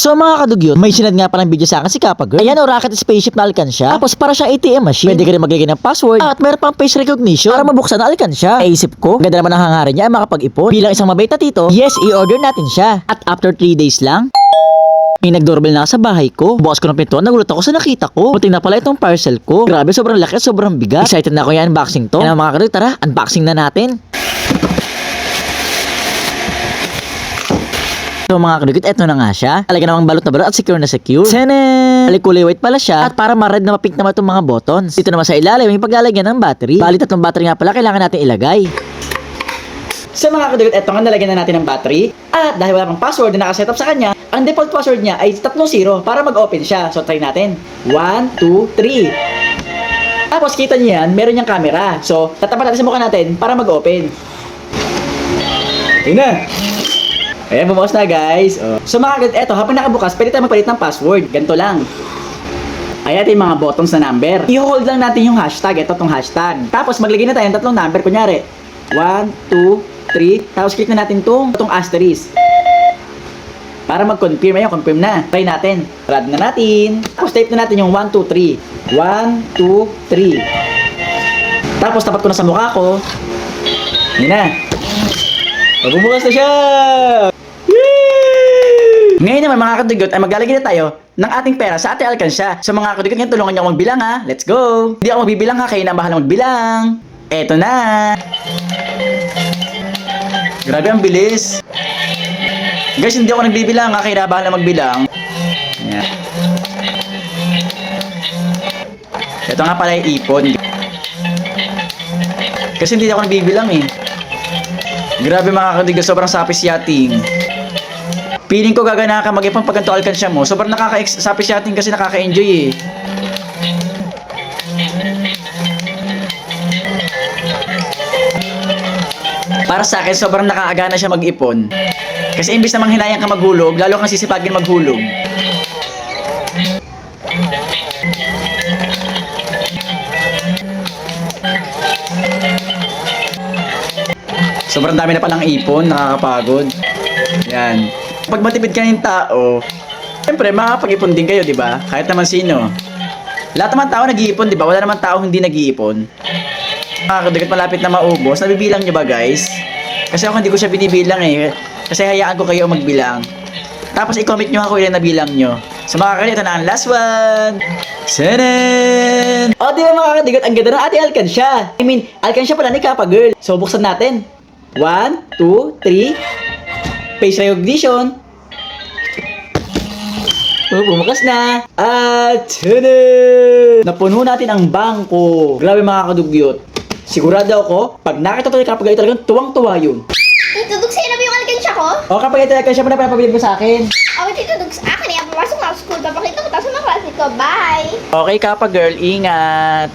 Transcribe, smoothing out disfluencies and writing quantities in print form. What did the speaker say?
So mga kadugyot, may sinad nga palang video sa akin si Kappa Girl. Ayan o, rocket spaceship na alkansya. Tapos para siyang ATM machine. Pwede ka rin maglagay ng password. At meron pang face recognition para mabuksan na alkansya. Naisip ko, ganda naman ang hangarin niya ay makapag-ipon. Bilang isang mabait na tito, yes, i-order natin siya. At after 3 days lang, may nag-doorbell na sa bahay ko. Bukas ko ng pintuan, nagulat ako sa nakita ko. Puting na pala itong parcel ko. Grabe, sobrang laki at sobrang bigat. Excited na ako yung unboxing to. Kaya mga kadugyot, tara, unboxing na natin. So mga kadugyot, eto na nga siya. Talaga namang balot na balot at secure na secure. Tenen! Kulay white pala siya. At para ma-red na ma-pink naman itong mga buttons. Dito naman sa ilalim, may paglalagyan ng battery. Bali, 3 battery nga pala kailangan natin ilagay. So mga kadugyot, eto nga nalagyan na natin ng battery. At dahil wala pang password na nakaset up sa kanya, ang default password niya ay 30 para mag-open siya. So try natin. 1, 2, 3. Tapos kita niyo yan, meron niyang camera. So tatapat natin sa mukha natin para mag-open. Tingnan na. Ayan, bumukas na guys. Oh. So mga kadugyot, eto, habang nakabukas, pwede tayo magpalit ng password. Ganito lang. Ayan yung mga buttons na number. I-hold lang natin yung hashtag. Ito tong hashtag. Tapos maglagay na tayo ng 3 number. Kunyari, 1, 2, 3. Tapos click na natin itong asterisk. Para mag-confirm. Ayan, confirm na. Try natin. Rad na natin. Tapos type na natin yung 1, 2, 3. 1, 2, 3. Tapos tapat ko na sa mukha ko. Ayan na. Bumukas na siya! Ngayon naman mga kadugyot ay maglalagay na tayo ng ating pera sa ating alkansya. So mga kadugyot, ngayon tulungan niyo ako magbilang ha. Let's go! Hindi ako magbibilang ha, kayo na bahala magbilang. Eto na! Grabe ang bilis. Guys, hindi ako nagbibilang ha, kayo na bahala magbilang. Ayan. Ito nga pala yung ipon. Kasi hindi ako nagbibilang eh. Grabe mga kadugyot, sobrang sapis yating. Feeling ko gagana ka mag-ipon pag ganito alkansya mo. Sobrang nakaka-sapis yating kasi nakaka-enjoy eh. Para sa akin, sobrang nakaagana siya mag-ipon. Kasi imbis na manghinayang ka maghulog, lalo kang sisipagin maghulog. Sobrang dami na palang ipon, nakakapagod. Yan. Pag matipid ka ng tao, siyempre makakapag-ipon din kayo, di ba? Kahit naman sino. Lahat naman tao nag-iipon, di ba? Wala naman tao hindi nag-iipon. Makakadugyot, malapit na maubos. Nabibilang nyo ba, guys? Kasi ako hindi ko siya binibilang eh. Kasi hayaan ko kayo magbilang. Tapos i-comment nyo ako ilan nabilang nyo. So makakadugyot, ito na ang last one. Senen! O, di ba makakadugyot, ang ganda ng ating alkansya. I mean, alkansya pala ni Kappa Girl. So buksan natin. 1, 2, 3. Face recognition. Oh, bumukas na. At napuno natin ang bangko. Grabe mga kadugyot. Sigurado ako, pag nakita to ni Kappa Girl, talagang tuwang-tuwa yun. Tito Dugs, sa'yo na ba yung alkansya ko? O kapag ito alkansya mo na pinapabilib mo sa akin. Okay, Tito Dugs, akin eh. Papasok na ako sa school. Papakita ko tayo sa mga klase ko. Bye! Okay Kappa Girl, ingat.